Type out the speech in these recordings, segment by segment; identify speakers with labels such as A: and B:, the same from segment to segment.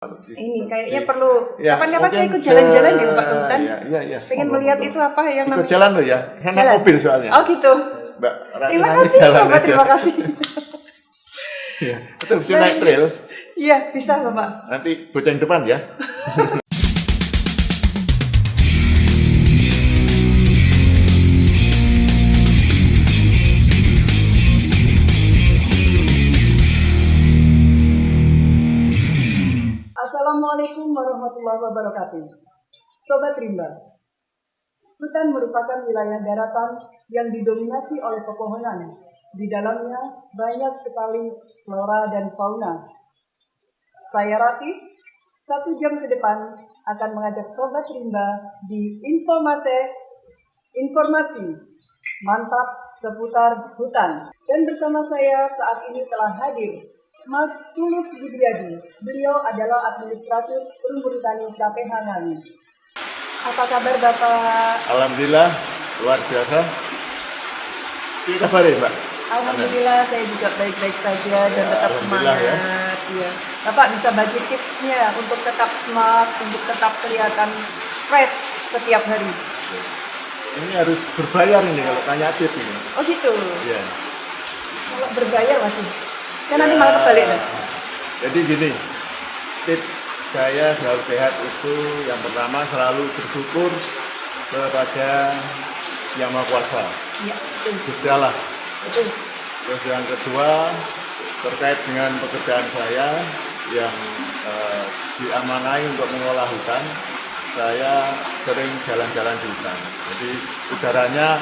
A: Ini kayaknya perlu
B: ya,
A: kapan-kapan saya ikut jalan-jalan ya Pak ke hutan.
B: Iya.
A: Pengen melihat itu apa yang
B: ikut
A: namanya.
B: jalan loh ya, enak mobil soalnya.
A: Oh gitu.
B: Mbak,
A: Terima kasih Bapak, terima kasih.
B: Iya, itu bisa naik trail.
A: Iya, bisa Bapak.
B: Nanti boceng depan ya.
A: Assalamualaikum warahmatullahi wabarakatuh. Sobat Rimba, hutan merupakan wilayah daratan yang didominasi oleh pepohonan. Di dalamnya banyak sekali flora dan fauna. Saya Ratih, 1 jam ke depan akan mengajak Sobat Rimba di informasi mantap seputar hutan. Dan bersama saya saat ini telah hadir Mas Tulus Budiadi. Beliau adalah administrator Perhutani KPH Ngawi. Apa kabar Bapak?
B: Alhamdulillah, luar biasa. Kita kabar ya, Mbak?
A: Alhamdulillah saya juga baik-baik saja dan tetap semangat. Ya. Bapak bisa bagi tipsnya untuk tetap semangat, untuk tetap kelihatan fresh setiap hari.
B: Ini harus berbayar ini kalau tanya tips ini.
A: Oh gitu?
B: Iya.
A: Kalau berbayar masih? Kan nanti malah kebalik kan?
B: Jadi gini, tips saya selalu sehat itu yang pertama selalu bersyukur kepada Yang Maha Kuasa.
A: Iya, betul.
B: Berjalan.
A: Betul.
B: Terus yang kedua terkait dengan pekerjaan saya yang diamanai untuk mengolah hutan, saya sering jalan-jalan di hutan. Jadi udaranya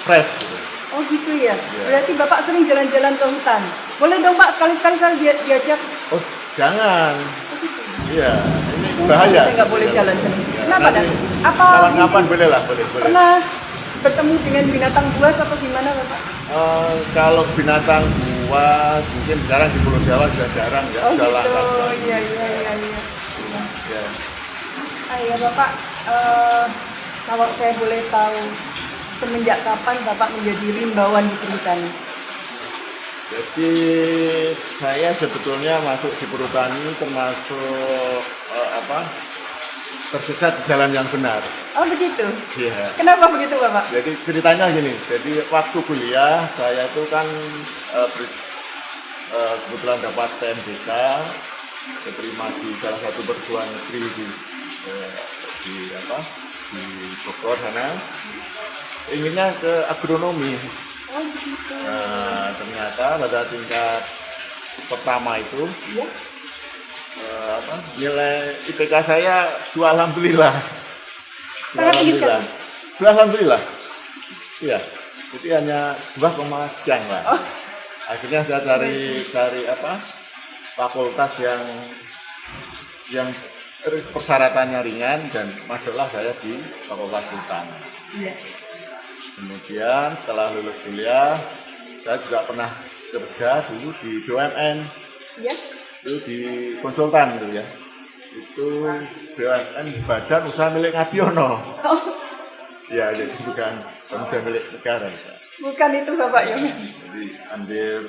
B: fresh gitu.
A: Oh gitu ya? Berarti Bapak sering jalan-jalan ke hutan. Boleh dong Pak, sekali-sekali saya diajak.
B: Oh jangan.
A: Oh gitu.
B: Iya, ini bahaya.
A: Saya nggak boleh jalan-jalan.
B: Ya,
A: Kenapa dan? Apa?
B: Kapan-kapan boleh lah, boleh.
A: Pernah bertemu dengan binatang buas atau gimana Bapak?
B: Kalau binatang buas mungkin sekarang di Pulau Jawa sudah jarang ya.
A: Oh
B: sudah
A: gitu,
B: langka.
A: iya.
B: Ya.
A: Ya Bapak, kalau saya boleh tahu, semenjak kapan Bapak menjadi rimbawan di perhutani?
B: Jadi saya sebetulnya masuk di perhutani termasuk tersesat di jalan yang benar.
A: Oh begitu?
B: Iya.
A: Kenapa begitu Bapak?
B: Jadi ceritanya gini, jadi waktu kuliah saya itu kan kebetulan dapat TMBK, diterima di salah satu perguruan negeri di Bogor sana. Inginnya ke agronomi.
A: Oh begitu.
B: Nah, ternyata pada tingkat pertama itu
A: Iya.
B: nilai IPK saya 2 alhamdulillah.
A: Sangat tinggi sekali.
B: 2 alhamdulillah. Iya. Jadi hanya 2, sekian lah.
A: Oh.
B: Akhirnya saya cari fakultas yang persyaratannya ringan dan masuklah saya di fakultas hutan.
A: Iya.
B: Kemudian setelah lulus kuliah, saya juga pernah kerja dulu di BUMN.
A: Iya.
B: Itu di konsultan gitu ya. Itu BUMN Badan Usaha Milik Ngadiono.
A: Oh.
B: Ya, jadi bukan usaha milik negara.
A: Bukan itu Bapak ya?
B: Jadi hampir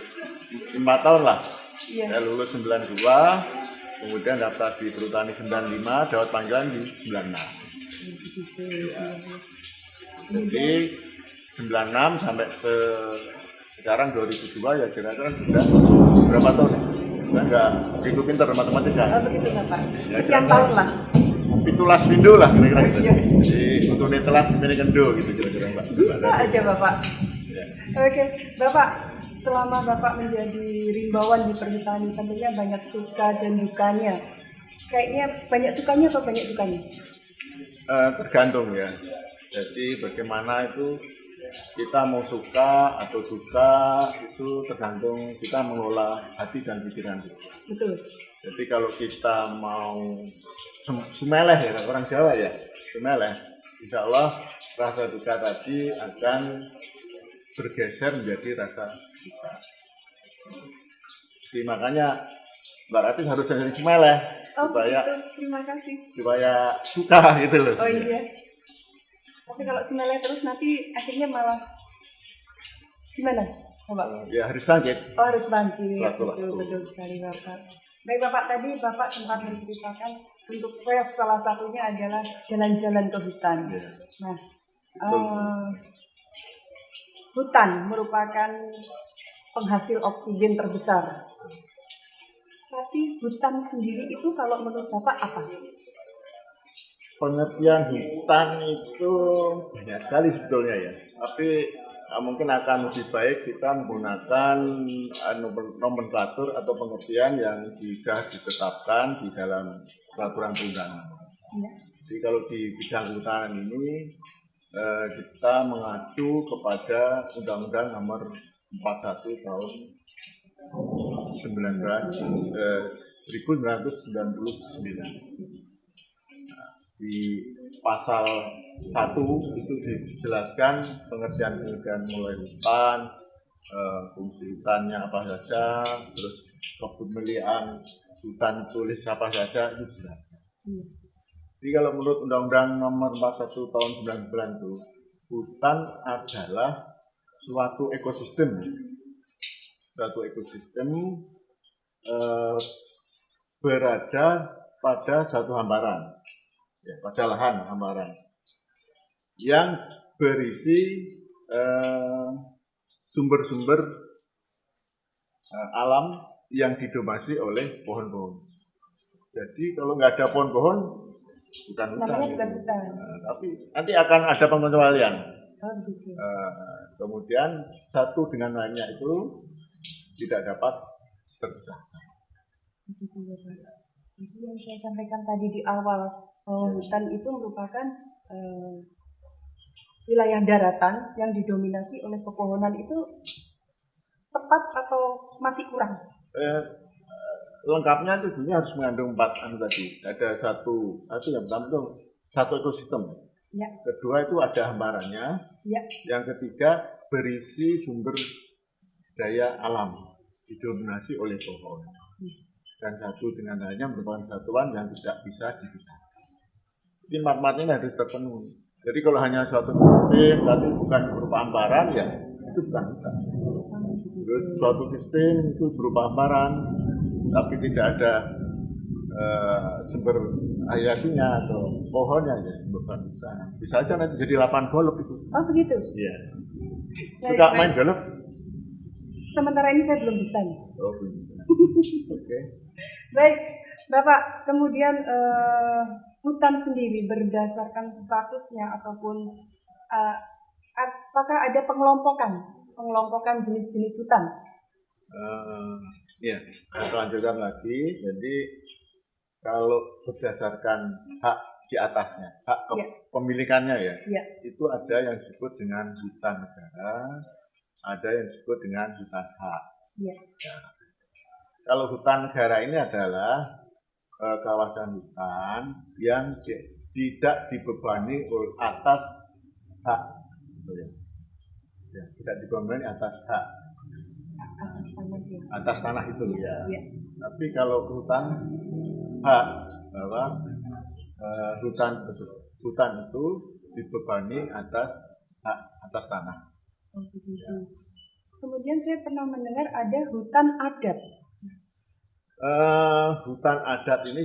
B: 5 tahun lah.
A: Iya.
B: Saya lulus 92, kemudian daftar di Perhutani 95, dapat panggilan di 96. Ya. Jadi 96 sampai ke sekarang 2002 ya kira-kira sudah berapa tahun? Saya nggak begitu pintar matematika.
A: Oh begitu Bapak.
B: Ya,
A: Sekian tahun lah.
B: Pitulas Windo lah kira-kira gitu.
A: Iya.
B: Jadi untuk telas milik kendo gitu kira-kira Mbak.
A: Bisa aja Bapak.
B: Ya.
A: Oke, Bapak, selama Bapak menjadi rimbawan di perhutani, tentunya banyak suka dan dukanya. Kayaknya banyak sukanya atau banyak dukanya?
B: Tergantung ya. Jadi bagaimana itu kita mau suka atau duka itu tergantung kita mengolah hati dan pikiran kita.
A: Betul.
B: Jadi kalau kita mau sumeleh ya orang Jawa ya, sumeleh, insya Allah rasa duka tadi akan bergeser menjadi rasa suka. Jadi makanya Mbak Ratih harus jadi sumeleh supaya
A: Terima kasih.
B: supaya suka gitu loh.
A: Oh iya. Tapi kalau semeleh terus nanti akhirnya malah gimana, Bapak?
B: Ya harus bangkit.
A: Oh harus bangkit.
B: Betul.
A: Betul sekali Bapak. Baik Bapak, tadi Bapak sempat menceritakan untuk quest salah satunya adalah jalan-jalan ke hutan.
B: Ya.
A: Nah, hutan merupakan penghasil oksigen terbesar. Tapi hutan sendiri itu kalau menurut Bapak apa?
B: Pengertian hutan itu banyak sekali sebetulnya ya. Tapi mungkin akan lebih baik kita menggunakan nomenklatur atau pengertian yang sudah ditetapkan di dalam peraturan perundangan.
A: Ya.
B: Jadi kalau di bidang kehutanan ini kita mengacu kepada Undang-Undang Nomor 41 tahun 1999. Di pasal 1 itu dijelaskan pengertian mulai hutan, fungsi hutannya apa saja, terus kepemilikan hutan tulis apa saja itu dijelaskan. Jadi kalau menurut Undang-Undang Nomor 41 tahun 99 itu hutan adalah suatu ekosistem berada pada satu hamparan. Ya, pada lahan hamparan yang berisi sumber-sumber alam yang didominasi oleh pohon-pohon. Jadi kalau nggak ada pohon-pohon bukan hutan. Tapi nanti akan ada pengecualian. Kemudian satu dengan lainnya itu tidak dapat terpisahkan.
A: Itu yang saya sampaikan tadi di awal. Hutan itu merupakan wilayah daratan yang didominasi oleh pepohonan. Itu tepat atau masih kurang?
B: Lengkapnya itu sebenarnya harus mengandung 4 tadi. Ada satu yang pertama itu satu ekosistem.
A: Ya.
B: Kedua itu ada hamparannya.
A: Ya.
B: Yang ketiga berisi sumber daya alam didominasi oleh pohon. Dan satu dengan lainnya merupakan satuan yang tidak bisa dipisahkan. Jadi 4 ini harus terpenuhi. Jadi kalau hanya suatu sistem tapi bukan berupa hamparan ya itu bukan hutan. Terus suatu sistem itu berupa hamparan tapi tidak ada sumber hayatinya atau pohonnya ya bukan hutan. Bisa aja nanti jadi lapangan golf itu.
A: Oh begitu?
B: Iya. Suka main golf?
A: Sementara ini saya belum bisa nih.
B: Oh belum. Oke.
A: Baik, Bapak. Kemudian hutan sendiri berdasarkan statusnya ataupun apakah ada pengelompokan jenis-jenis hutan?
B: Ya, saya lanjutkan lagi. Jadi kalau berdasarkan hak di atasnya, hak kepemilikannya ya, itu ada yang disebut dengan hutan negara, ada yang disebut dengan hutan hak.
A: Ya.
B: Nah, kalau hutan negara ini adalah kawasan hutan yang tidak dibebani atas hak, tidak dibebani atas hak atas tanah itu ya. Tapi kalau hutan hak bahwa hutan itu dibebani atas hak atas tanah.
A: Kemudian saya pernah mendengar ada hutan adat.
B: Hutan adat ini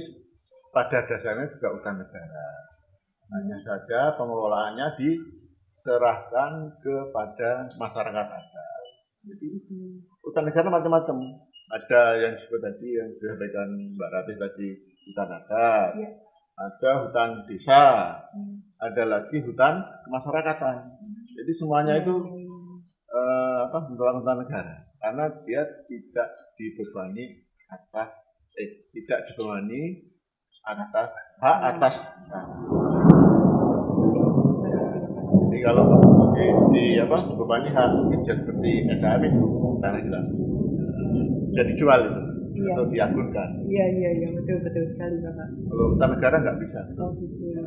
B: pada dasarnya juga hutan negara. Hanya saja pengelolaannya diserahkan kepada masyarakat adat. Jadi hutan negara macam-macam. Ada yang disebut tadi yang disampaikan Mbak Ratih tadi hutan adat. Ya. Ada hutan desa. Ada lagi hutan kemasyarakatan. Jadi semuanya itu merupakan hutan negara karena dia tidak dibebani hak atas jadi kalau dibebani hak seperti SHM itu karena jelas bisa dijual itu atau diagunkan.
A: Iya betul sekali Bapak.
B: Kalau hutan negara nggak bisa.
A: Oh gitu ya.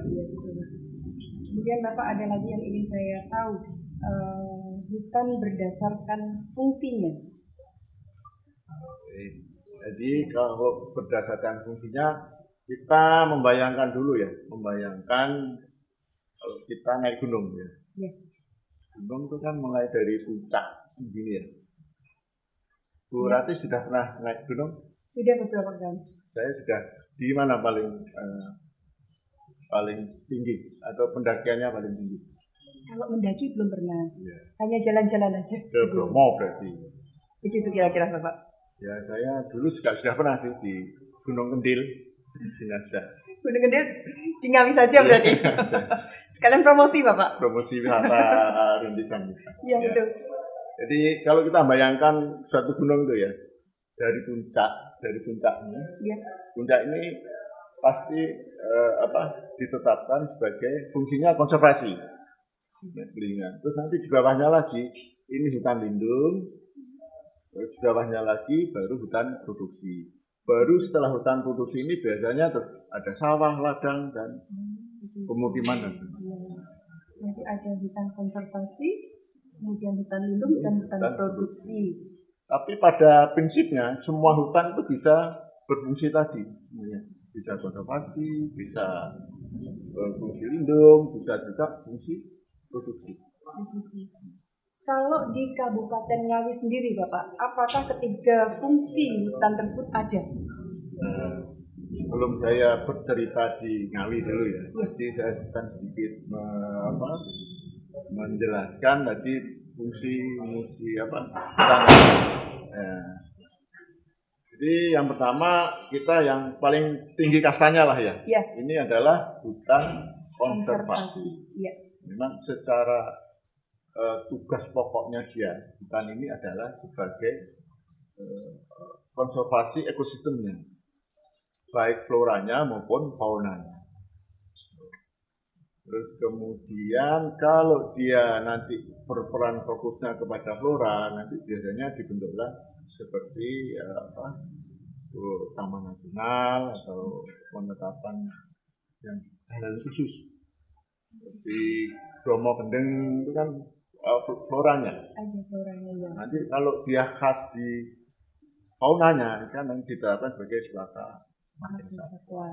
A: Kemudian Bapak ada lagi yang ingin saya tahu, hutan berdasarkan fungsinya.
B: Jadi kalau berdasarkan fungsinya kita membayangkan dulu ya, kalau kita naik gunung ya. Gunung itu kan mulai dari puncak begini ya. Bu Ratih sudah pernah naik gunung?
A: Sudah beberapa kali.
B: Saya sudah di mana paling tinggi atau pendakiannya paling tinggi?
A: Kalau mendaki belum pernah.
B: Ya.
A: Hanya jalan-jalan aja.
B: Ke Bromo berarti.
A: Begitu kira-kira Bapak.
B: Ya, saya dulu juga sudah pernah sih di Gunung Kendil. Sudah.
A: Gunung Gede di Ngawi saja berarti. Sekalian promosi Bapak.
B: Promosi wisata rintisan.
A: Iya, betul.
B: Jadi kalau kita bayangkan suatu gunung itu ya, dari puncaknya,
A: Iya.
B: puncak ini pasti ditetapkan sebagai fungsinya konservasi. Terus nanti di bawahnya lagi ini hutan lindung, terus di bawahnya lagi baru hutan produksi. Baru setelah hutan produksi ini biasanya ada sawah, ladang, dan pemukiman dan sebagainya.
A: Nanti ada hutan konservasi, kemudian hutan lindung dan hutan produksi.
B: Tapi pada prinsipnya semua hutan itu bisa berfungsi tadi, bisa konservasi, bisa berfungsi lindung, bisa juga fungsi produksi.
A: Kalau di Kabupaten Ngawi sendiri, Bapak, apakah ketiga fungsi hutan tersebut ada?
B: Sebelum saya bercerita di Ngawi dulu ya, jadi saya akan sedikit menjelaskan tadi fungsi hutan. Jadi yang pertama kita yang paling tinggi kastanya lah ya. Ini adalah hutan konservasi.
A: Ya.
B: Memang secara tugas pokoknya dia hutan ini adalah sebagai konservasi ekosistemnya, baik floranya maupun faunanya. Terus kemudian kalau dia nanti berperan fokusnya kepada flora, nanti biasanya dibentuklah seperti taman nasional atau penetapan yang hal khusus. Seperti Bromo Kendeng itu kan floranya.
A: Ada floranya ya.
B: Nanti kalau dia khas di faunanya kan yang diterapkan sebagai suaka
A: satwa.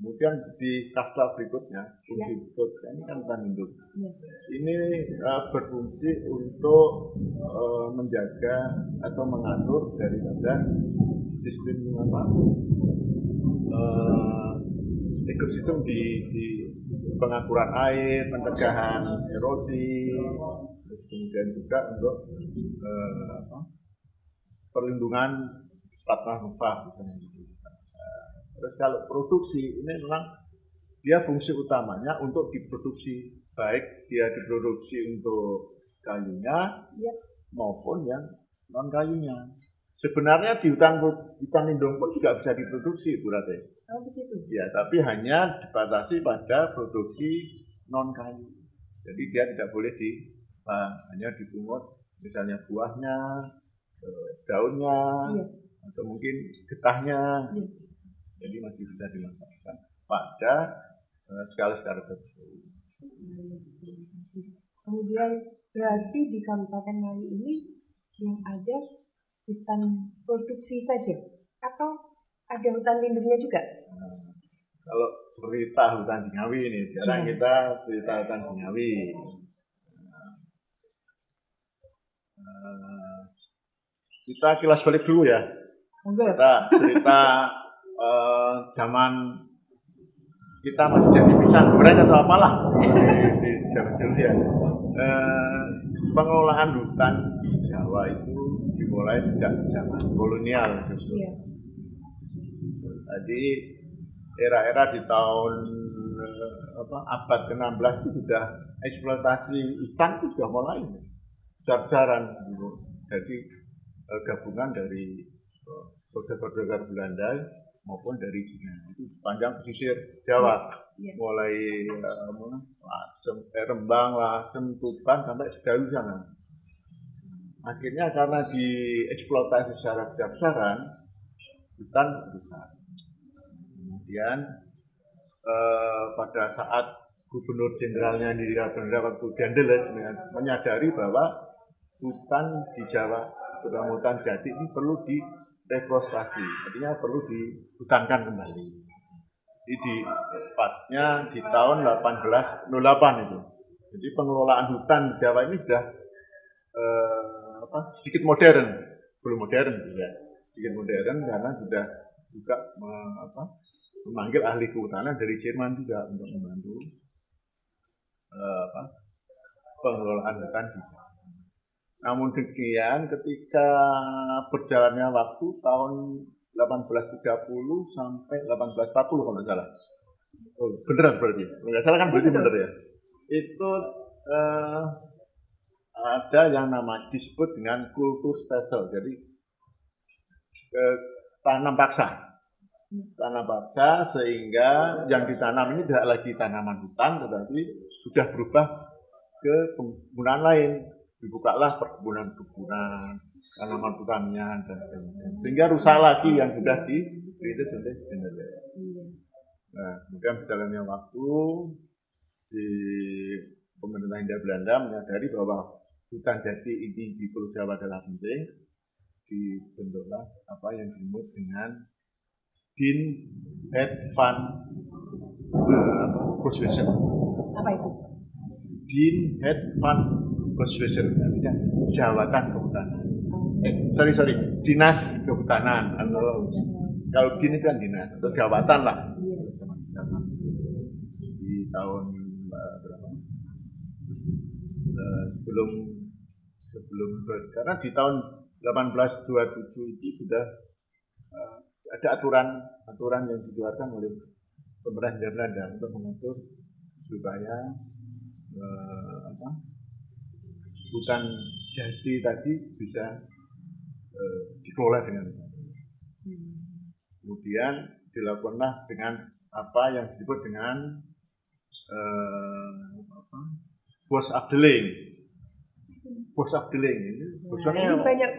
B: Kemudian di kasta berikutnya, fungsi berikutnya ini kan hutan lindung. Ini berfungsi untuk menjaga atau mengatur daripada sistem ekosistem di pengaturan air, pencegahan erosi, terus kemudian juga untuk perlindungan satwa rupa. Terus kalau produksi ini memang dia fungsi utamanya untuk diproduksi, baik dia diproduksi untuk kayunya maupun yang non kayunya. Sebenarnya di hutan lindung pun juga bisa diproduksi, Bu Rate.
A: Oh begitu.
B: Ya, tapi hanya dibatasi pada produksi non kayu. Jadi dia tidak boleh hanya dipungut, misalnya buahnya, daunnya, atau mungkin getahnya. Jadi masih bisa dimanfaatkan pada skala-skala tertentu.
A: Kemudian berarti di Kabupaten Ngawi ini yang ada hutan produksi saja atau ada hutan lindungnya juga?
B: Kalau cerita hutan di Ngawi ini, sekarang kita cerita hutan di Ngawi. Kita kilas balik dulu ya. Kita cerita zaman kita masih jadi pisang goreng atau apalah di zaman dulu ya. Pengelolaan hutan di Jawa itu dimulai sejak zaman kolonial. Jadi era-era di tahun abad ke-16 itu sudah eksploitasi hutan itu sudah mulai besar-besaran. Jadi gabungan dari saudagar-saudagar Belanda maupun dari Cina itu sepanjang pesisir Jawa, mulai Rembang, Lasem, Tuban sampai Sedayu sana. Akhirnya karena dieksploitasi secara besar-besaran, hutan besar. Kemudian pada saat Gubernur Jenderalnya Nirina waktu Gandeles menyadari bahwa hutan di Jawa, terutama hutan jati ini perlu reforestasi, artinya perlu dihutankan kembali. Jadi tepatnya di tahun 1808 itu. Jadi pengelolaan hutan di Jawa ini sudah sedikit modern, belum modern juga. sedikit modern karena sudah juga memanggil ahli kehutanan dari Jerman juga untuk membantu pengelolaan hutan di sana. Namun demikian ketika berjalannya waktu tahun 1830 sampai 1840 kalau nggak salah. Oh, beneran berarti. Nggak salah kan berarti bener ya. Itu ada yang disebut dengan kultur stelsel. Jadi tanam paksa. Tanam paksa sehingga yang ditanam ini tidak lagi tanaman hutan tetapi sudah berubah ke penggunaan lain. Dibukalah perkebunan-perkebunan, tanaman pertanian dan sebagainya. Sehingga rusak lagi yang sudah dirintis oleh generasi. Nah, kemudian berjalannya waktu di pemerintah Hindia Belanda menyadari bahwa hutan jati ini di Pulau Jawa adalah penting, dibentuklah apa yang disebut dengan Dean Head Van Boswesen.
A: Apa itu?
B: Dean Head Van Boswesen, artinya jawatan kehutanan. Sorry, dinas kehutanan atau kalau Dean itu kan dinas atau jawatan lah. Di tahun berapa? Sebelum karena di tahun 1827 itu sudah ada aturan yang dikeluarkan oleh pemerintah Belanda untuk mengatur supaya hutan jati tadi bisa dikelola dengan baik. Kemudian dilakukanlah dengan apa yang disebut dengan bos afdeling. Bos afdeling ini,
A: ini banyak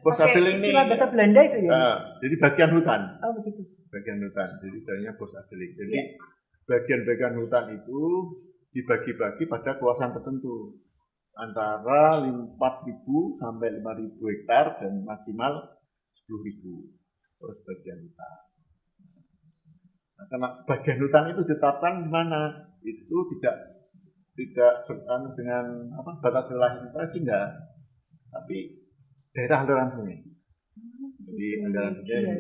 B: bos afdeling ini
A: istilah bahasa Belanda itu ya.
B: Jadi bagian hutan.
A: Oh begitu.
B: Bagian hutan. Jadi istilahnya bos afdeling. Jadi bagian-bagian hutan itu dibagi-bagi pada kawasan tertentu antara 4.000 sampai 5.000 hektar dan maksimal 10.000 terus bagian hutan. Nah, karena bagian hutan itu ditetapkan di mana? Itu tidak berkaitan dengan batas wilayah sih enggak, tapi daerah aliran sungai. Jadi aliran sungai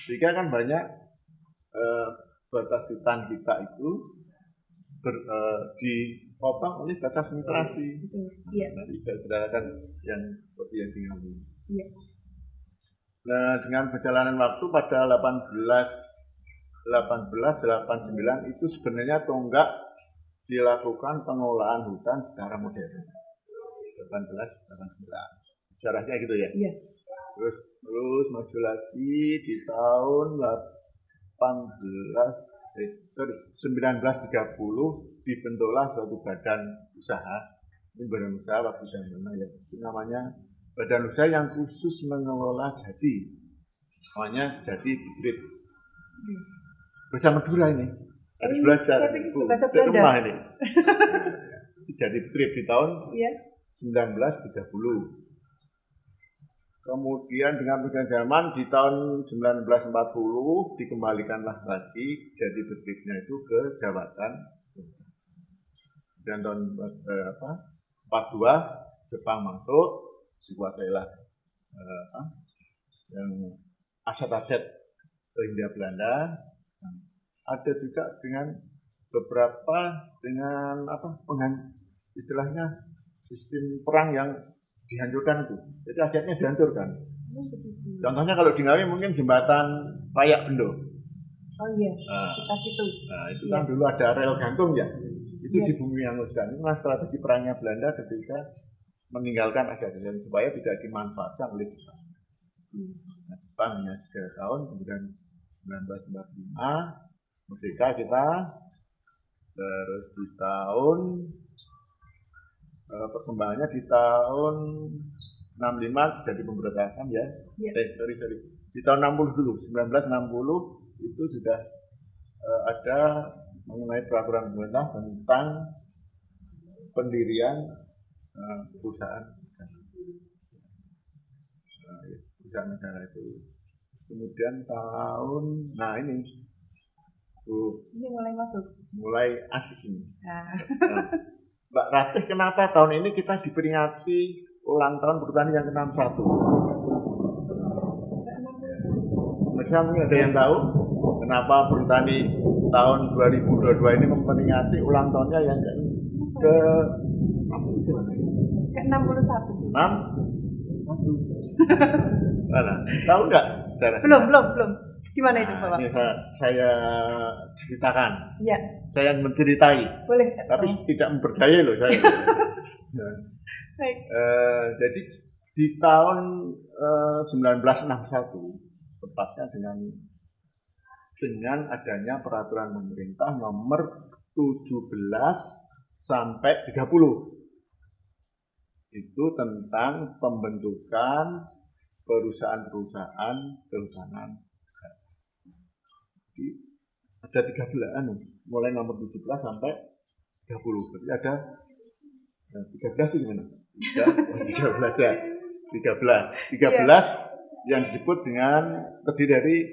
B: jika kan banyak batas hutan kita itu dipotong oleh batas migrasi. Nanti berdasarkan yang seperti yang tinggal ini. Nah, dengan perjalanan waktu pada 1889 itu sebenarnya tonggak dilakukan pengelolaan hutan secara modern. 1889. Sejarahnya gitu ya. Terus maju lagi di tahun 1930 dibentuklah suatu badan usaha. Ini badan usaha waktu zaman ya. Itu namanya badan usaha yang khusus mengelola jati. Namanya Jati Bibit. Bahasa Madura ini. Harus belajar itu di rumah ini. Jadi trip di tahun 1930. Kemudian dengan pergantian zaman di tahun 1940 dikembalikanlah lagi jadi tripnya itu ke jabatan. Dan tahun 42 Jepang masuk, dikuasailah yang aset-aset Hindia Belanda. Ada juga dengan beberapa dengan istilahnya sistem perang yang dihancurkan itu. Jadi asetnya dihancurkan. Contohnya kalau di Ngawi mungkin jembatan Payak Bendo.
A: Oh iya, sekitar situ.
B: Nah, itu kan dulu ada rel gantung ya. Itu di bumi yang hanguskan. Itu strategi perangnya Belanda ketika meninggalkan aset-aset supaya tidak dimanfaatkan oleh Jepang. Nah, Jepang hanya 3 tahun, kemudian 1945 merdeka kita, terus di tahun perkembangannya di tahun 65 jadi pemberontakan ya. Sorry. Di tahun 60 dulu, 1960 itu sudah ada mengenai peraturan pemerintah tentang pendirian perusahaan negara itu. Kemudian ini mulai asik ini. Mbak Ratih, kenapa tahun ini kita diperingati ulang tahun perhutani yang ke-61? pemirsa mungkin ada yang tahu kenapa Perhutani tahun 2022 ini memperingati ulang tahunnya yang ke
A: Ke 61.
B: 6? Mana? Tahu nggak?
A: Belum. Gimana itu, Bapak?
B: Ini saya ceritakan.
A: Iya.
B: Saya menceritai.
A: Boleh.
B: Tapi tidak memperdaya loh saya. Nah,
A: Baik.
B: jadi di tahun 1961, tepatnya dengan adanya peraturan pemerintah nomor 17 sampai 30. Itu tentang pembentukan perusahaan-perusahaan kehutanan. Jadi ada 13 mulai nomor 17 sampai 30. Berarti ada 13 itu gimana? 13 ya. 13 yang disebut dengan terdiri dari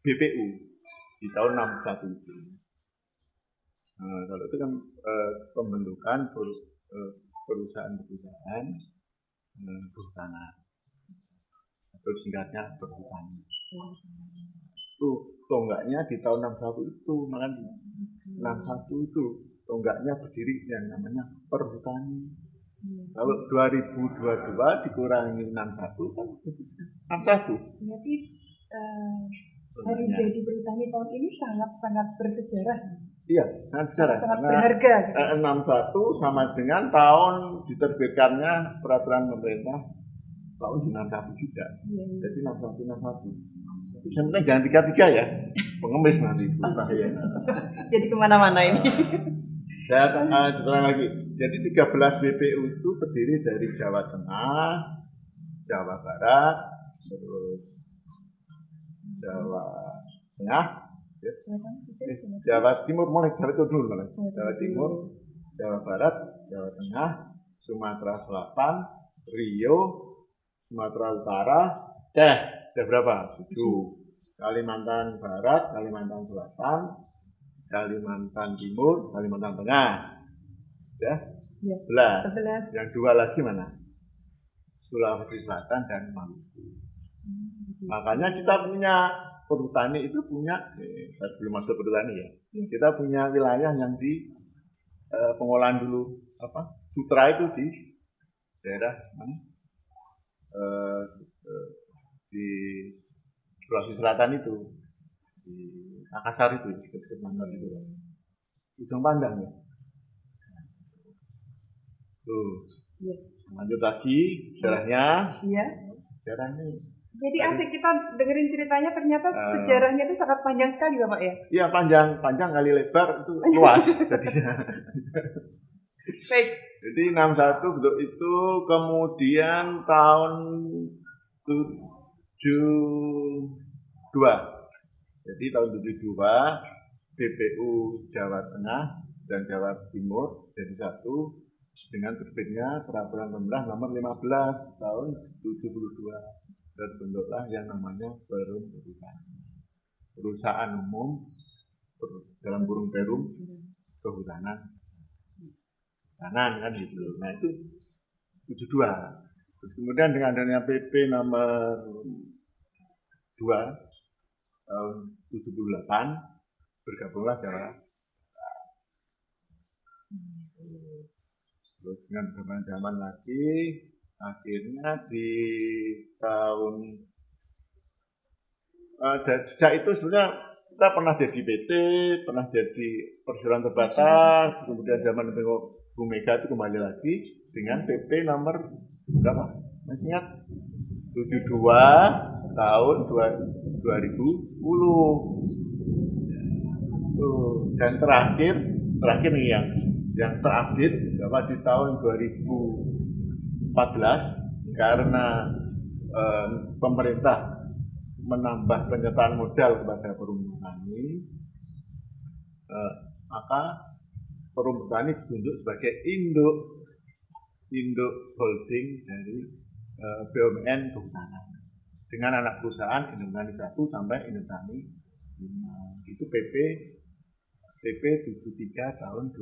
B: BPU di tahun 61 itu. Nah, kalau itu kan pembentukan perusahaan-perusahaan kehutanan atau singkatnya perhutani. Itu tonggaknya di tahun 61 itu, makanya 61 itu tonggaknya berdiri yang namanya perhutani. Kalau 2022 dikurangi 61 kan 61.
A: Berarti hari jadi perhutani tahun ini sangat bersejarah.
B: Iya, sangat sejarah.
A: Sangat berharga. Gitu.
B: 61 sama dengan tahun diterbitkannya peraturan pemerintah tahun di 61 juga. Iya. Jadi 61. Sebenarnya jangan 33 ya, pengemis nanti bahaya.
A: Jadi kemana-mana ini.
B: Saya cerita lagi. Jadi 13 BPU itu terdiri dari Jawa Tengah, Jawa Barat, terus Jawa Tengah, ya. Jawa Timur, mulai Jawa itu dulu malah. Jawa Timur, Jawa Barat, Jawa Tengah, Sumatera Selatan, Riau, Sumatera Utara, ada berapa? 7. Kalimantan Barat, Kalimantan Selatan, Kalimantan Timur, Kalimantan Tengah. Ya? 11. Yang 2 lagi mana? Sulawesi Selatan dan Maluku. Makanya kita punya perhutani itu punya, saya belum masuk perhutani ya. Kita punya wilayah yang di pengolahan dulu sutra itu di daerah mana? Di Sulawesi Selatan itu, di Makassar itu, di Makassar itu, Ujung Pandang ya. Tuh, lanjut lagi sejarahnya.
A: Iya.
B: Sejarahnya.
A: Jadi asik kita dengerin ceritanya, ternyata sejarahnya itu sangat panjang sekali, Bapak ya.
B: Iya, panjang kali lebar itu luas jadinya.
A: Baik.
B: Jadi 61 bentuk itu, kemudian tahun 72. Jadi tahun 72 BPU Jawa Tengah dan Jawa Timur jadi satu dengan terbitnya peraturan pemerintah nomor 15 tahun 72 dan bentuklah yang namanya Perum Perhutani. Perusahaan umum dalam kurung Perum Kehutanan. Kanan kan gitu. Nah itu 72. Terus kemudian dengan adanya PP nomor 2 tahun 78 bergabunglah Jawa. Terus dengan zaman lagi akhirnya di tahun sejak itu sebenarnya kita pernah jadi PT, pernah jadi perseroan terbatas, kemudian zaman Bu Mega itu kembali lagi dengan PP nomor berapa? Masih ingat? 72 tahun 2010. Dan terakhir nih yang terupdate bahwa di tahun 2014 karena pemerintah menambah penyertaan modal kepada perum petani, maka perum petani ditunjuk sebagai induk holding dari BUMN Kehutanan dengan anak perusahaan Indotani 1 sampai Indotani 5. Itu PP 73 tahun 2014.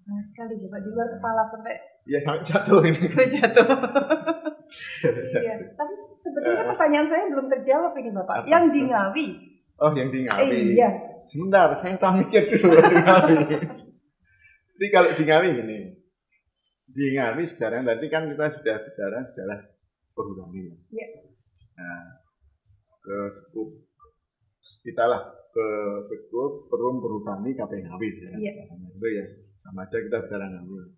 A: Nah sekali Bapak, di luar kepala sampai
B: ya sampai jatuh ini.
A: Sampai jatuh. Iya, tapi sebetulnya pertanyaan saya belum terjawab ini Bapak.
B: Apa?
A: Yang di Ngawi.
B: Oh, yang di Ngawi.
A: Iya.
B: Sebentar, saya tak mikir dulu di Ngawi. Jadi kalau di Ngawi gini, di Ngawi sejarah tadi kan kita sudah bicara sejarah perhutani.
A: Iya.
B: Nah, ke Sekup kita lah ke Sekup Perum Perhutani KP Ngawi ya.
A: Iya.
B: Itu ya, sama aja kita bicara Ngawi.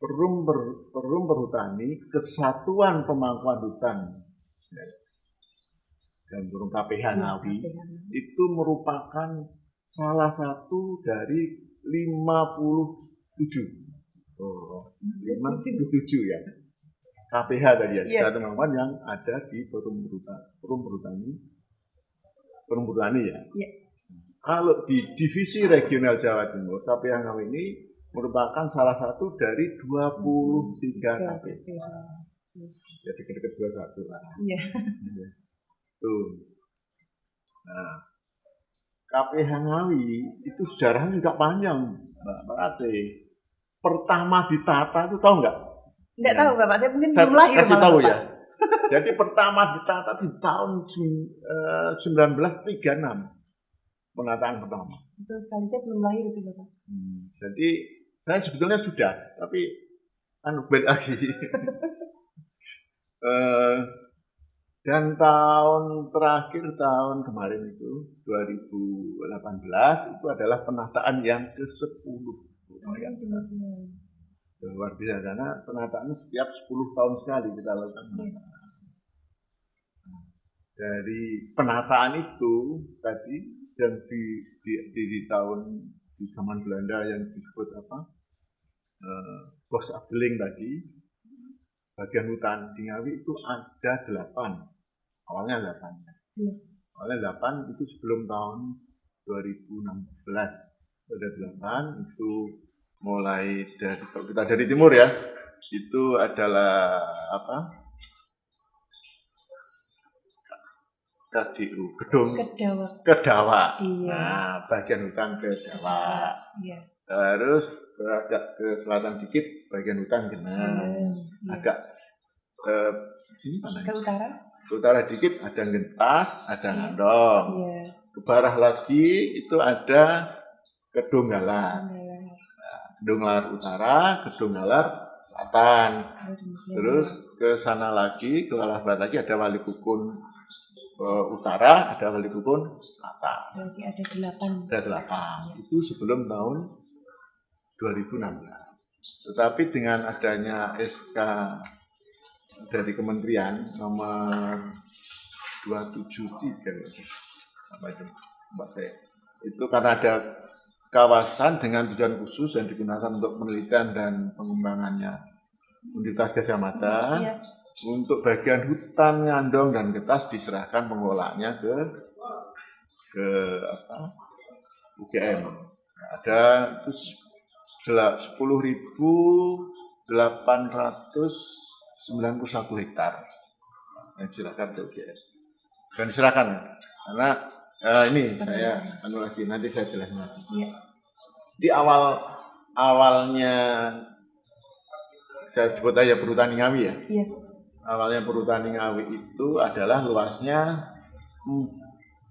B: Perum Perhutani Kesatuan Pemangkuan Hutan dan Perum KPH Ngawi itu merupakan salah satu dari 57 ya KPH tadi ya, Kesatuan Pemangkuan yang ada di Perum Perhutani ya. Kalau di divisi regional Jawa Timur, KPH Ngawi ini merupakan salah satu dari 23 KPH. Jadi dekat 21 lah.
A: Iya.
B: Tuh. Nah, KPH Ngawi itu sejarahnya juga panjang, Mbak Ate. Pertama ditata itu tahu nggak?
A: Nggak tahu Bapak, saya mungkin
B: Saya
A: belum lahir.
B: kasih tahu
A: Bapak.
B: ya. Jadi pertama ditata di tahun 1936. Penataan pertama.
A: Betul sekali, saya belum lahir itu Bapak.
B: Jadi saya sebetulnya sudah, tapi beda lagi. Dan tahun terakhir, tahun kemarin itu 2018 itu adalah penataan yang ke-10. Luar biasa karena penataan setiap 10 tahun sekali kita lakukan. Dari penataan itu tadi yang di zaman Belanda yang disebut Bos Adeling tadi, bagian hutan di Ngawi itu ada 8. Awalnya 8. Awalnya 8 itu sebelum tahun 2016. Ada 8 itu mulai dari, kalau kita dari timur ya, itu adalah KDU, Gedung Kedawa.
A: Iya.
B: Nah, bagian hutan Kedawa.
A: Iya.
B: Terus agak ke selatan dikit, bagian hutan Geneng. Agak sini mana?
A: Ke utara?
B: Ke utara dikit ada Gentas, ada Ngandong.
A: Iya.
B: Ke barat lagi itu ada Kedunggalar. Kedunggalar Utara, Kedunggalar Selatan. Terus ke sana lagi, ke arah barat lagi ada Walikukun Utara, ada Walikukun Selatan.
A: Berarti ada 8.
B: Ada 8. Itu sebelum tahun 2016. Tetapi dengan adanya SK dari Kementerian nomor 273 apa itu, Mbak saya. Itu karena ada kawasan dengan tujuan khusus yang digunakan untuk penelitian dan pengembangannya Universitas Gadjah Mada.
A: Iya.
B: Untuk bagian hutan Ngandong dan Getas diserahkan pengelolaannya ke UGM. Ada 10.891 hektar yang diserahkan ke UGM. Dan diserahkan karena ini saya lagi nanti saya jelaskan lagi.
A: Iya.
B: Di awalnya saya sebut aja Perhutani Ngawi ya.
A: Iya.
B: Awalnya Perhutani Ngawi itu adalah luasnya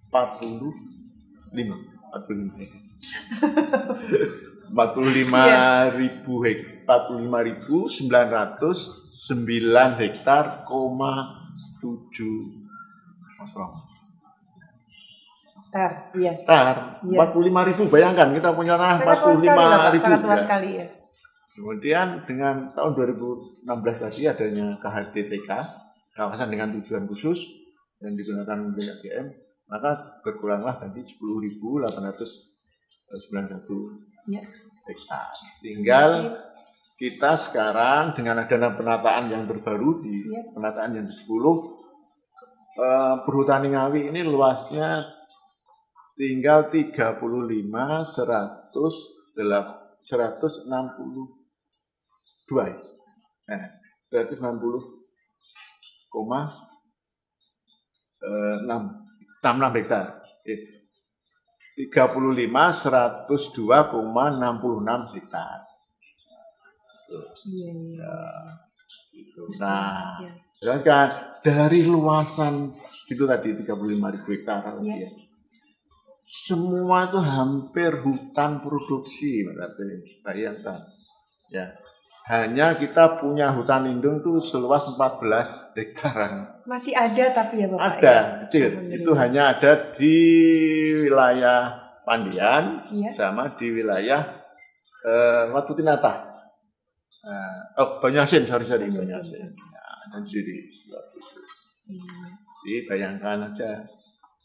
B: 45.909 hektar, 70
A: Iya.
B: hektar. 45.000, bayangkan kita punya tanah 45.000.
A: Sangat luas sekali ya.
B: Kemudian dengan tahun 2016 tadi adanya KHDTK, kawasan dengan tujuan khusus yang digunakan BKGM, maka berkuranglah tadi 10.891 hektar. Tinggal kita sekarang dengan adanya penataan yang terbaru di penataan yang ke-10, Perhutani Ngawi ini luasnya tinggal 160,66 hektar. 35.102,66 hektar.
A: Iya, iya.
B: Ya, gitu. Nah,
A: Iya.
B: sedangkan dari luasan itu tadi 35.000 hektar
A: Iya.
B: ya. Semua itu hampir hutan produksi, berarti bayangkan. Ya, hanya kita punya hutan lindung itu seluas 14 hektaran.
A: Masih ada tapi ya Bapak?
B: Ada,
A: ya?
B: kecil. Itu hanya ada di wilayah Pandian
A: Iya.
B: sama di wilayah Watu Tinata. Banyuasin, sorry, Banyuasin. Nah, jadi jadi bayangkan aja,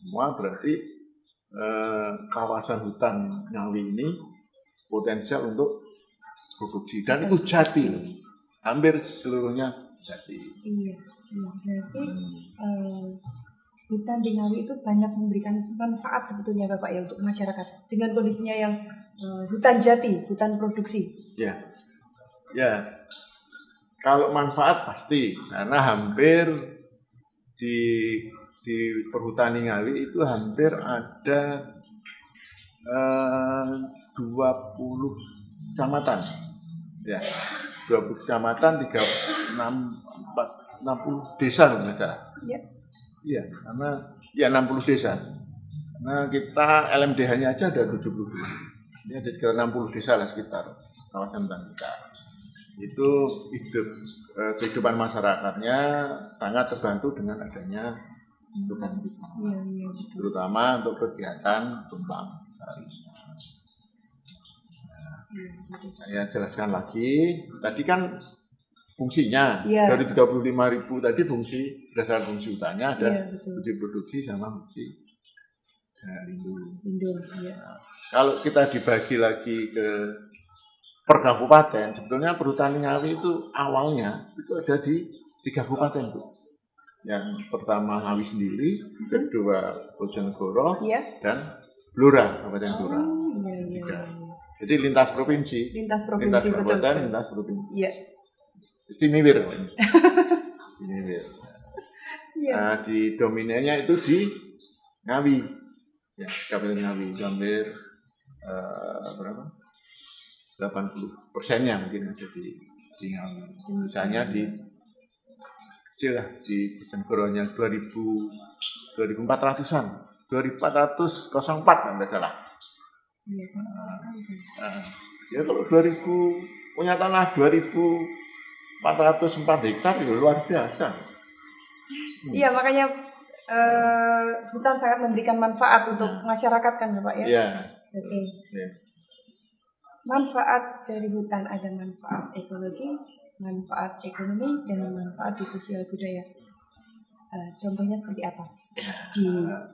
B: semua berarti kawasan hutan Ngawi ini potensial untuk produksi dan itu jati, hampir seluruhnya jati.
A: Iya, berarti hutan di Ngawi itu banyak memberikan manfaat sebetulnya Bapak ya untuk masyarakat dengan kondisinya yang hutan jati, hutan produksi.
B: Ya, ya. Kalau manfaat pasti, karena hampir di perhutani Ngawi itu hampir ada 20 kecamatan, ya, 20 kecamatan, 60 desa kalau nggak salah.
A: Ya.
B: Iya, karena ya 60 desa. Karena kita LMDH-nya aja ada 72. Ini ada sekitar 60 desa lah sekitar kawasan hutan kita. Itu kehidupan masyarakatnya sangat terbantu dengan adanya hutan kita.
A: Iya,
B: Terutama untuk kegiatan tumbang sari. Saya jelaskan lagi. Tadi kan fungsinya dari 35.000 tadi fungsi berdasarkan fungsi hutannya ada fungsi produksi sama fungsi lindung. Nah, kalau kita dibagi lagi ke per kabupaten, sebetulnya perhutani Ngawi itu awalnya itu ada di 3 kabupaten tuh. Yang pertama Ngawi sendiri, kedua Bojonegoro, dan Blora, Kabupaten Blora. Jadi lintas provinsi. Lintas kabupaten, betul. Lintas provinsi. Iya. Istimewir. Nah, di dominannya itu di Ngawi. Ya, Kabupaten Ngawi, hampir berapa? 80%-nya mungkin ada di Ngawi. Misalnya di kecil lah, di Bojonegoro-nya 2400-an, 2404 nggak salah. Iya, ya kalau 2000 punya tanah 2404 hektar itu luar biasa.
A: Iya, makanya hutan sangat memberikan manfaat untuk masyarakat kan Bapak ya? Iya. Oke. Ya. Manfaat dari hutan ada manfaat ekologi, manfaat ekonomi, dan manfaat di sosial budaya. Contohnya seperti apa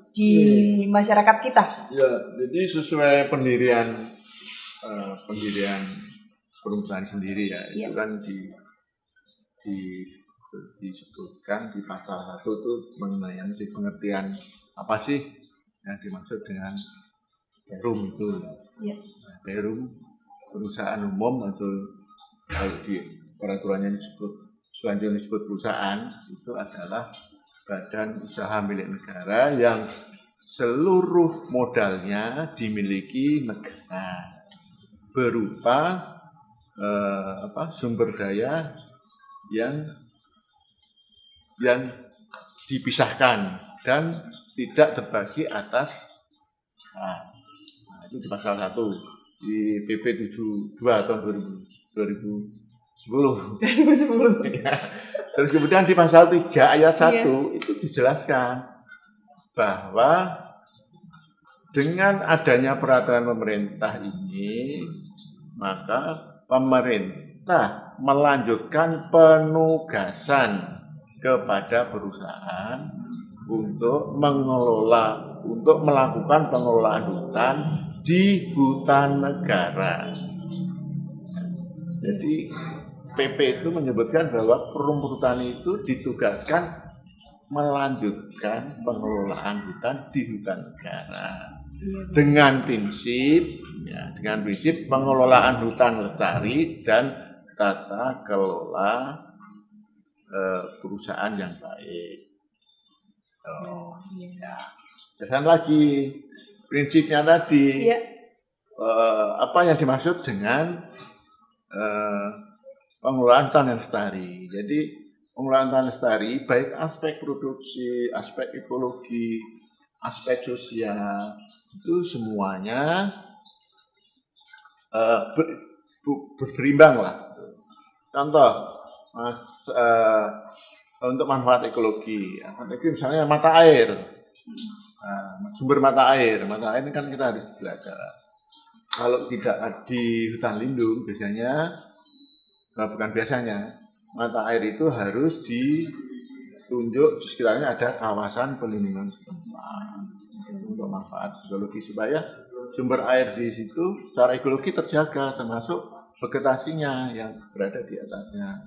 A: di masyarakat kita? Ya,
B: jadi sesuai pendirian perhutani sendiri ya, itu kan disebutkan di pasal 1 itu mengenai pengertian apa sih yang dimaksud dengan perum itu. Ya. Perum perusahaan umum atau kalau di peraturannya selanjutnya disebut perusahaan itu adalah badan usaha milik negara yang seluruh modalnya dimiliki negara berupa sumber daya yang dipisahkan dan tidak terbagi atas itu di pasal 1 di PP 72 tahun 2010. Ya. Terus kemudian di pasal 3 ayat 1 itu dijelaskan bahwa dengan adanya peraturan pemerintah ini maka pemerintah melanjutkan penugasan kepada perusahaan untuk melakukan pengelolaan hutan di hutan negara. Jadi PP itu menyebutkan bahwa perhutani itu ditugaskan melanjutkan pengelolaan hutan di hutan negara dengan prinsip pengelolaan hutan lestari dan tata kelola perusahaan yang baik. Dan lagi prinsipnya tadi apa yang dimaksud dengan pengelolaan hutan yang lestari. Jadi pengelolaan hutan lestari baik aspek produksi, aspek ekologi, aspek sosial itu semuanya berimbang lah. Contoh, untuk manfaat ekologi, misalnya mata air, sumber mata air ini kan kita harus belajar. Kalau tidak di hutan lindung, mata air itu harus ditunjuk di sekitarnya ada kawasan pelindungan setempat untuk manfaat ekologi supaya sumber air di situ secara ekologi terjaga, termasuk vegetasinya yang berada di atasnya.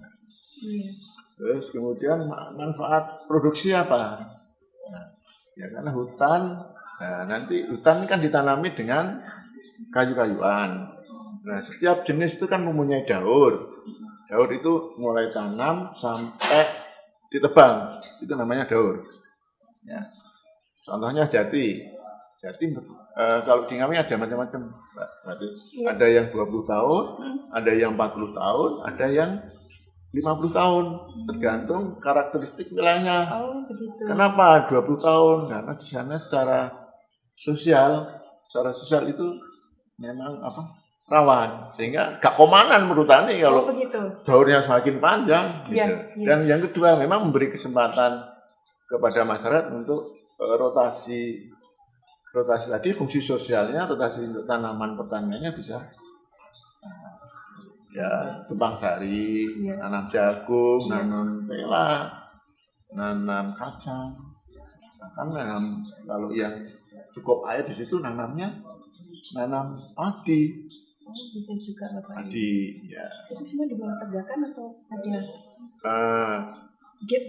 B: Terus kemudian manfaat produksi apa? Ya karena hutan, nanti hutan kan ditanami dengan kayu-kayuan. Nah, setiap jenis itu kan mempunyai daur. Daur itu mulai tanam sampai ditebang, itu namanya daur. Ya. Contohnya jati. Kalau di Ngawi ada macam-macam. Ada yang 20 tahun, ada yang 40 tahun, ada yang 50 tahun, tergantung karakteristik wilayahnya.
A: Begitu.
B: Kenapa 20 tahun? Karena di sana secara sosial itu memang rawan, sehingga gak komanan menurut Tani kalau daurnya semakin panjang. Gitu. Dan yang kedua memang memberi kesempatan kepada masyarakat untuk rotasi tadi, fungsi sosialnya, rotasi untuk tanaman pertaniannya bisa tebang sari, nanam jagung, nanam pela, nanam kacang, bahkan kalau yang cukup air di situ nanam padi.
A: Bisa juga Bapak.
B: Padi, ya.
A: Itu semua di bawah tegakan atau ada?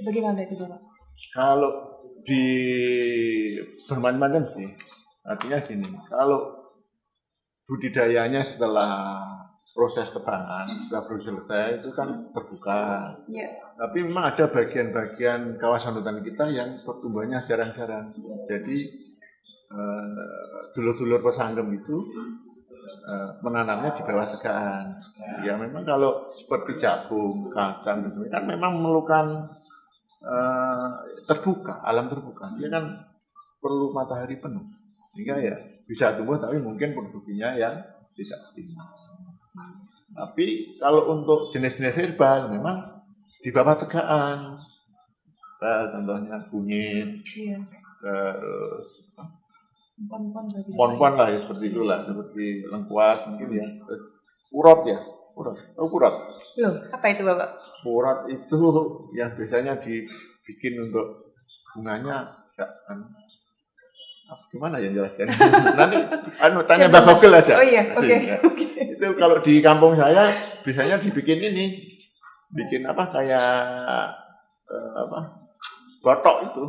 A: Bagaimana itu Bapak?
B: Kalau di bermacam-macam sih, artinya gini, kalau budidayanya setelah proses tebangan, setelah proses selesai itu kan terbuka. Tapi memang ada bagian-bagian kawasan hutan kita yang pertumbuhannya jarang-jarang. Jadi dulur-dulur pesanggem itu menanamnya di bawah tegaan. Ya memang kalau seperti jagung, kacang gitu kan memang memerlukan terbuka, alam terbuka. Dia kan perlu matahari penuh. Sehingga ya bisa tumbuh tapi mungkin produksinya yang tidak optimal. Tapi kalau untuk jenis-jenis herbal memang di bawah tegaan. Contohnya kunyit, terus pon-pon lah ya, seperti itulah, seperti lengkuas mungkin ya. Terus urat. Tahu urat?
A: Loh, apa itu Bapak?
B: Urat itu yang biasanya dibikin untuk bunganya gimana ya jelaskan? Nanti tanya Mbak Google aja.
A: Oh iya, oke.
B: Itu kalau di kampung saya biasanya dibikin bikin kayak botok itu.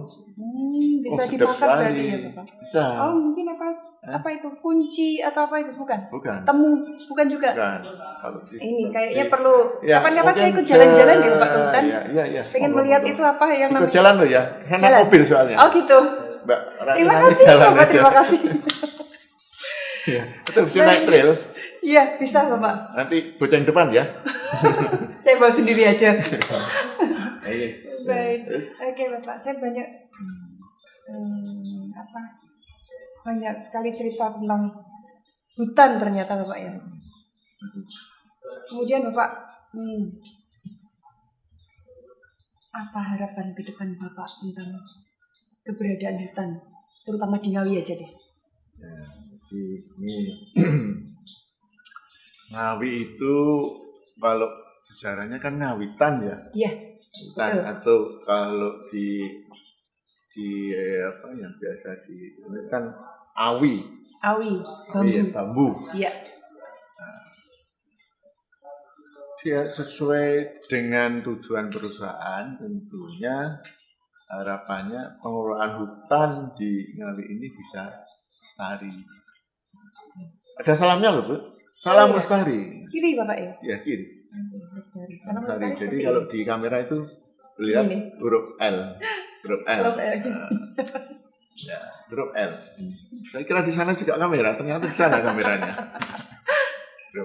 A: Bisa dimakan berarti ya Bapak?
B: Bisa.
A: Oh mungkin apa itu kunci atau apa itu bukan?
B: Bukan.
A: Temu bukan juga.
B: Bukan. Kalau
A: ini kayaknya perlu. Kapan-kapan saya ikut jalan-jalan di Bapak ke hutan.
B: Iya.
A: Pengen melihat itu apa yang namanya.
B: Ikut jalan loh ya. Enak mobil soalnya.
A: Oh gitu.
B: Mbak,
A: terima kasih Bapak, terima kasih.
B: Iya, itu bisa naik trail.
A: Iya, bisa Bapak.
B: Nanti boceng depan ya.
A: Saya bawa sendiri aja.
B: Iya.
A: Baik. Oke Bapak, saya banyak banyak sekali cerita tentang hutan ternyata Bapak ya. Kemudian Bapak, apa harapan ke depan Bapak tentang keberadaan hutan, terutama di Ngawi aja deh.
B: Ya, ini Ngawi itu kalau sejarahnya kan ngawitan ya.
A: Iya.
B: Hutan atau kalau di yang biasa kan awi. Bambu. Iya. Sesuai dengan tujuan perusahaan tentunya harapannya pengelolaan hutan di Ngawi ini bisa lestari. Ada salamnya loh Bu. Salam lestari.
A: Kiri Bapak ya?
B: Ya kiri.
A: Lestari.
B: Salam lestari. Jadi kalau di kamera itu lihat huruf L. Huruf L. Ya, huruf L. Saya kira di sana juga kamera, ternyata di sana kameranya.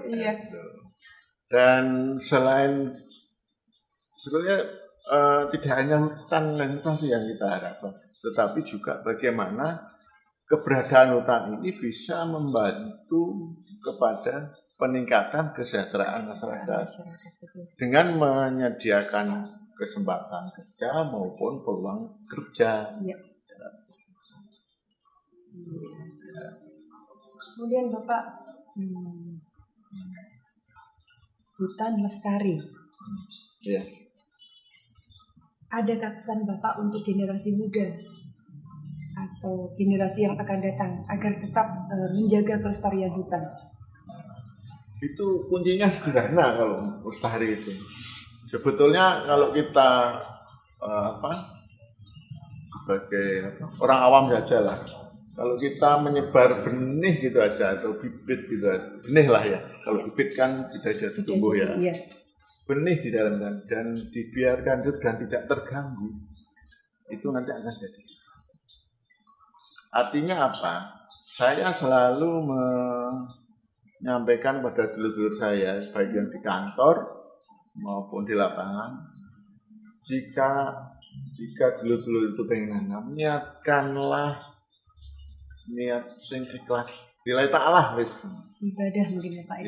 A: Iya.
B: Dan selain sebetulnya tidak hanya hutan sih yang kita harapkan, tetapi juga bagaimana keberadaan hutan ini bisa membantu kepada peningkatan kesejahteraan masyarakat dengan menyediakan kesempatan kerja maupun peluang kerja.
A: Ya. Kemudian Bapak, hutan lestari.
B: Ya.
A: Adakah pesan Bapak untuk generasi muda atau generasi yang akan datang agar tetap menjaga kelestarian hutan?
B: Itu kuncinya sederhana kalau lestari itu. Sebetulnya kalau kita sebagai orang awam saja lah, kalau kita menyebar benih gitu aja atau bibit gitu aja, benih lah ya. Kalau bibit kan tidak bisa tumbuh ya.
A: Iya.
B: Benih di dalam dan dibiarkan hidup dan tidak terganggu, itu nanti akan jadi. Artinya apa? Saya selalu menyampaikan pada dulur-dulur saya, baik yang di kantor maupun di lapangan, jika dulur-dulur itu pengen nanam, niatkanlah niat sing ikhlas. Nilai ta'ala wis.
A: Ibadah mungkin ya Pak.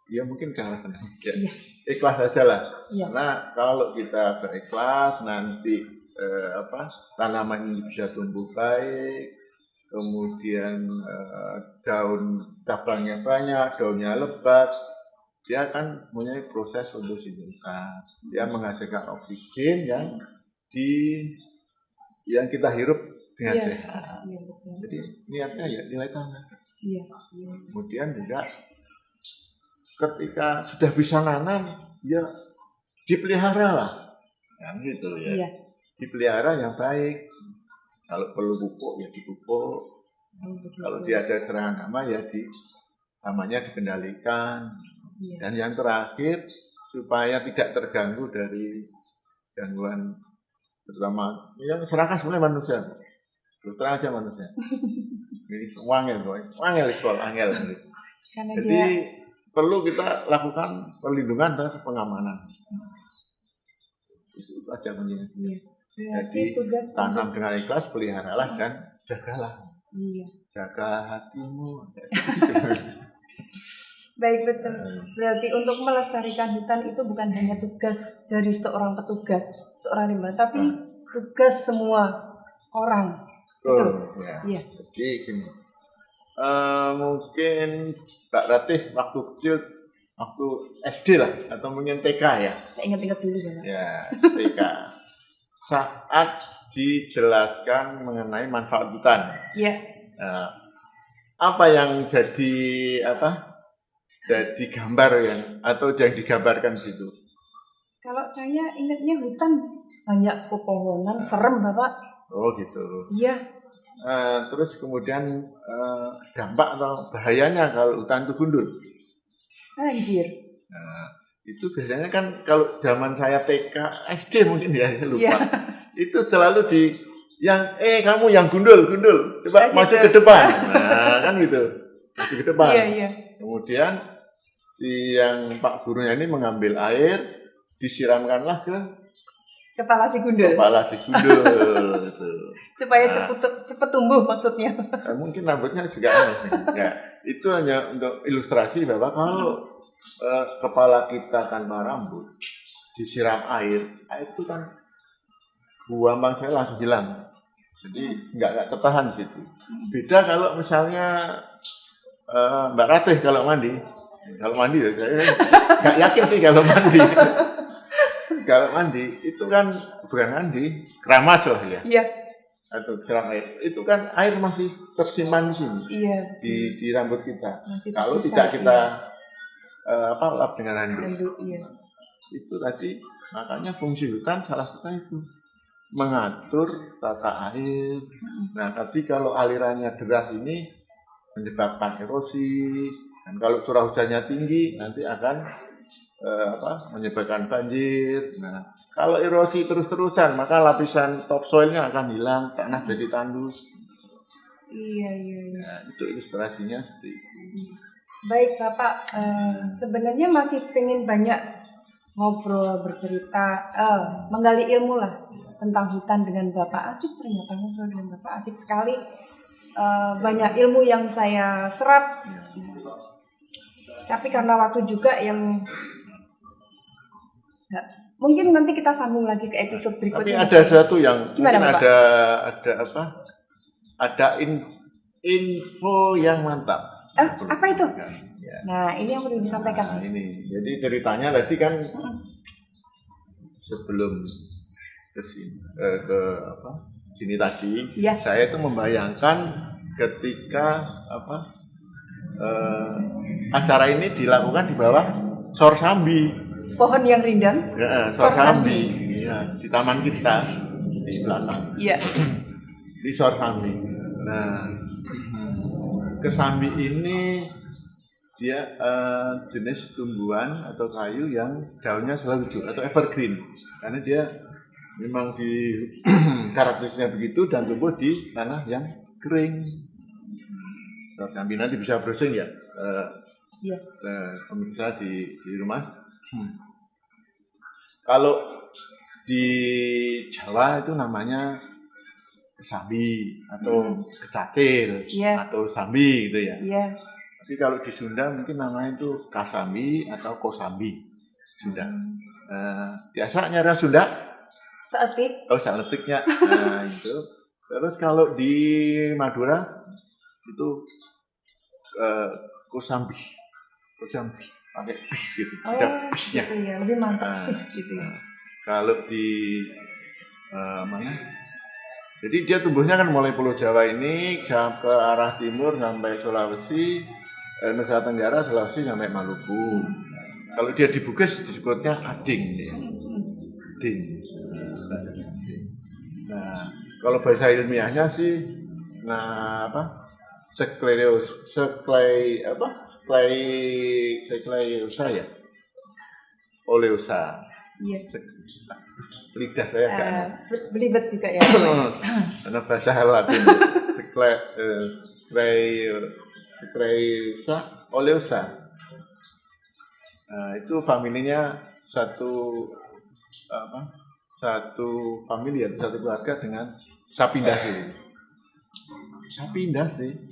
B: Ya mungkin kalah ya.
A: Iya.
B: Ikhlas saja lah.
A: Iya.
B: Karena kalau kita berikhlas nanti tanaman ini bisa tumbuh baik, kemudian daun cabangnya banyak, daunnya lebat, dia akan mempunyai proses fotosintesa. Dia menghasilkan oksigen yang kita hirup dengan sehat.
A: Iya,
B: jadi niatnya ya nilai tanah.
A: Iya.
B: Kemudian juga ketika sudah bisa nanam, ya dipelihara lah, kan gitu ya.
A: Iya.
B: Dipelihara yang baik. Kalau perlu pupuk ya dipupuk. Kalau dia ada serangan hama ya hamanya dikendalikan. Iya. Dan yang terakhir supaya tidak terganggu dari gangguan terutama yang serangan sebenarnya manusia. Terus terang aja manusia. Ini wangel sekolah angel. Jadi perlu kita lakukan perlindungan dan pengamanan. Itu aja kuncinya. Jadi tanam dengan ikhlas, peliharalah dan jagalah.
A: Iya.
B: Jaga hatimu.
A: Baik, betul. Berarti untuk melestarikan hutan itu bukan hanya tugas dari seorang petugas, seorang rimba, tapi tugas semua orang.
B: Betul.
A: Ya.
B: Jadi gini. Mungkin Mbak Ratih waktu kecil, waktu SD lah atau mungkin TK ya.
A: Saya ingat-ingat dulu ya.
B: Ya, TK. Saat dijelaskan mengenai manfaat hutan.
A: Iya.
B: Apa yang jadi gambar atau yang digambarkan situ?
A: Kalau saya ingatnya hutan banyak pepohonan, serem Bapak.
B: Oh gitu.
A: Iya.
B: Terus kemudian dampak atau bahayanya kalau hutan itu gundul.
A: Anjir.
B: Itu biasanya kan kalau zaman saya TK, SD mungkin ya, saya lupa.
A: Yeah.
B: Itu selalu kamu yang gundul, coba maju ke depan. Nah, kan gitu. Maju ke depan.
A: Iya.
B: Kemudian yang Pak gurunya ini mengambil air, disiramkanlah ke
A: kepala si gundul.
B: Gitu.
A: Supaya cepat tumbuh maksudnya.
B: Mungkin rambutnya juga aneh. Ya, itu hanya untuk ilustrasi bahwa kalau kepala kita tanpa rambut disiram air itu kan buambang saya langsung hilang. Jadi nggak tertahan di situ. Beda kalau misalnya Mbak Ratih kalau mandi ya, saya nggak yakin sih kalau mandi. Kalau mandi itu kan bukan mandi, keramas lah ya.
A: Iya.
B: Atau siram air. Itu kan air masih tersimpan di sini.
A: Iya.
B: Di rambut kita.
A: Masih
B: kalau
A: tersisa,
B: tidak kita lap dengan handuk.
A: Iya.
B: Itu tadi makanya fungsi hutan salah satunya itu mengatur tata air. Nah, tapi kalau alirannya deras ini menyebabkan erosi. Dan kalau curah hujannya tinggi nanti akan menyebabkan banjir. Nah, kalau erosi terus-terusan maka lapisan topsoilnya akan hilang, tanah jadi tandus.
A: Iya.
B: Nah, itu ilustrasinya seperti itu.
A: Baik Bapak, sebenarnya masih pengen banyak ngobrol, bercerita, menggali ilmu lah tentang hutan dengan Bapak. Asik ternyata ngobrol dengan Bapak, asik sekali. Banyak ilmu yang saya serap. Tapi karena waktu juga yang mungkin nanti kita sambung lagi ke episode
B: Tapi
A: berikutnya.
B: ada satu yang
A: Gimana,
B: mungkin
A: Bapak?
B: ada apa? Ada info yang mantap.
A: Apa itu?
B: Ya.
A: Nah, ini yang perlu
B: Nah,
A: disampaikan.
B: ini. Jadi ceritanya tadi kan sebelum ke sini, sini tadi,
A: Ya.
B: saya itu membayangkan ketika acara ini dilakukan di bawah Sor Sambi.
A: Pohon yang rindang.
B: Ya,
A: Sor
B: Sor
A: Sambi.
B: Sambi. Ya, di taman kita di belakang.
A: Iya.
B: Di Sor Sambi. Nah, kesambi ini dia jenis tumbuhan atau kayu yang daunnya selalu hijau atau evergreen, karena dia memang di karakteristiknya begitu dan tumbuh di tanah yang kering. Sor Sambi nanti bisa browsing ya,
A: Iya.
B: pemirsa di rumah. Kalau di Jawa itu namanya kesambi atau kecacil
A: Iya.
B: atau sambi gitu ya.
A: Iya.
B: Tapi kalau di Sunda mungkin namanya itu kasambi atau kosambi Sunda. Biasa nyara Sunda,
A: Seetik.
B: saletiknya. Nah itu. Terus kalau di Madura itu kosambi pakai bih gitu. Ada bihnya.
A: Gitu ya, lebih mantap gitu ya.
B: Kalau di mana? Jadi dia tumbuhnya kan mulai Pulau Jawa ini ke arah timur sampai Sulawesi, Nusa Tenggara, Sulawesi sampai Maluku. Kalau dia di Bugis disebutnya ading, ya. Ading. Nah, kalau bahasa ilmiahnya sih, Secleiosa ya, Oleosa.
A: Iya.
B: Lidah saya kan.
A: Belibet juga ya.
B: Karena bahasa Latin. Secleiosa Oleosa. Nah, itu familinya satu famili atau satu keluarga dengan Sapindaceae. Sapindaceae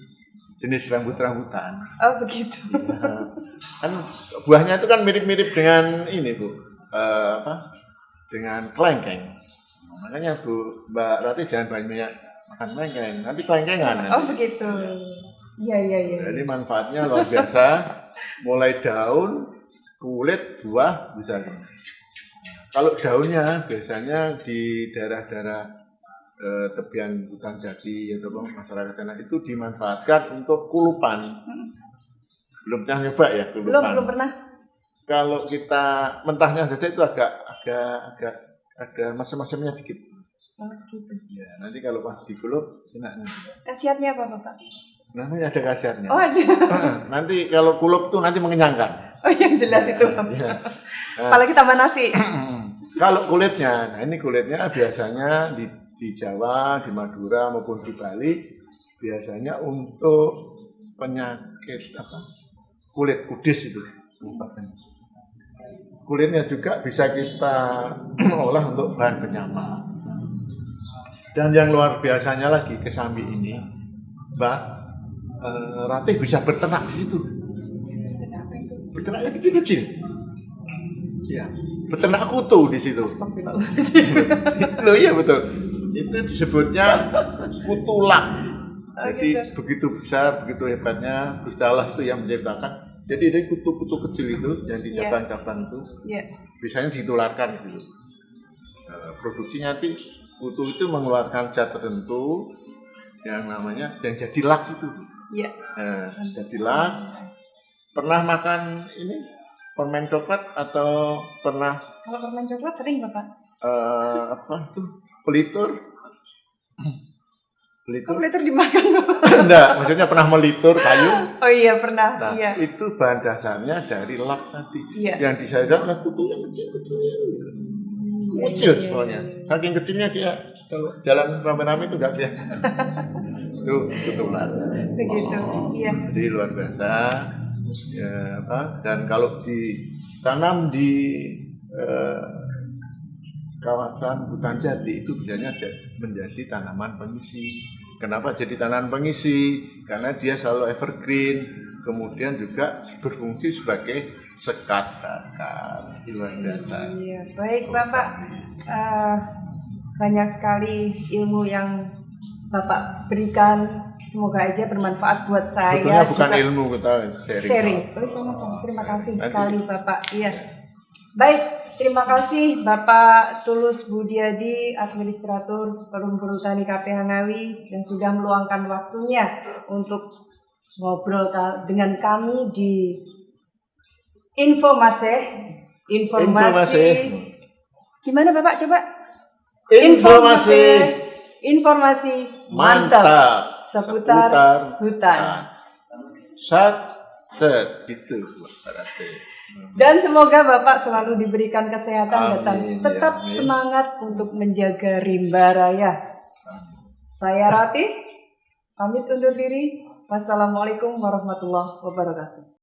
B: jenis rambut-rambutan.
A: Oh begitu.
B: Ya, kan buahnya itu kan mirip-mirip dengan ini Bu, dengan kelengkeng. Makanya Bu Mbak Rati jangan banyak makan kelengkeng, nanti kelengkengan.
A: Oh begitu. Iya.
B: Jadi manfaatnya luar biasa, mulai daun, kulit, buah bisa. Kalau daunnya biasanya di daerah-daerah tepian hutan jati atau masyarakat sana itu dimanfaatkan untuk kulupan. Belum pernah nyoba ya kulupan?
A: Belum pernah.
B: Kalau kita mentahnya saja itu agak ada masam-masamnya dikit.
A: Oh gitu.
B: Ya, nanti kalau pas digulup enak nanti.
A: Khasiatnya apa Bapak?
B: Nanti ada khasiatnya.
A: Oh ada.
B: Nanti kalau kulup tuh nanti mengenyangkan.
A: Oh yang jelas itu.
B: Ya.
A: Apalagi tambah nasi.
B: Kalau kulitnya, nah ini kulitnya biasanya di Jawa, di Madura maupun di Bali biasanya untuk penyakit kulit kudis itu. Kulitnya juga bisa kita olah untuk bahan penyama. Dan yang luar biasanya lagi kesambi ini, Mbak Ratih bisa berternak di situ. Berternaknya kecil-kecil. Ya, berternak kutu di situ. Loh iya betul. Itu disebutnya kutulak. Jadi
A: gitu.
B: begitu besar, begitu hebatnya Gusti Allah itu yang menciptakan. Jadi dari kutu-kutu kecil itu yang di cabang-cabang itu, biasanya ditularkan gitu. Produksinya nanti kutu itu mengeluarkan zat tertentu yang namanya yang jadi lak itu.
A: Iya.
B: Jadi lak. Pernah makan ini permen coklat atau pernah?
A: Kalau permen coklat sering Bapak.
B: Apa itu? Pelitur.
A: Kok pelitur dimakan Bapak?
B: Enggak, maksudnya pernah melitur kayu.
A: Oh iya pernah.
B: Nah,
A: Iya.
B: itu bahan dasarnya dari lak tadi.
A: Iya.
B: Yang disayat oleh kutu yang kecil-kecil. Kecil soalnya. Saking kecilnya dia kalau jalan rame-rame itu enggak kelihatan. Itu ketular.
A: Begitu. Iya.
B: Jadi luar biasa. Ya, dan kalau ditanam di kawasan hutan jati itu biasanya menjadi tanaman pengisi. Kenapa jadi tanaman pengisi? Karena dia selalu evergreen, kemudian juga berfungsi sebagai sekat bakar. Luar biasa.
C: Iya, baik Bapak. Banyak sekali ilmu yang Bapak berikan. Semoga aja bermanfaat buat saya.
B: Sebetulnya bukan
C: juga.
B: ilmu, kita sharing.
C: Oh, sama-sama. Terima kasih
B: Nanti.
C: sekali Bapak. Iya. Baik, terima kasih Bapak Tulus Budiadi, Administrator Perum Perhutani KPH Ngawi yang sudah meluangkan waktunya untuk ngobrol dengan kami di informasi. Gimana Bapak coba? Informasi mantap seputar hutan.
B: Set gitu berarti.
C: Dan semoga Bapak selalu diberikan kesehatan dan
B: Amin,
C: tetap
B: amin.
C: semangat untuk menjaga rimba raya. Saya Ratih, pamit undur diri. Wassalamualaikum warahmatullahi wabarakatuh.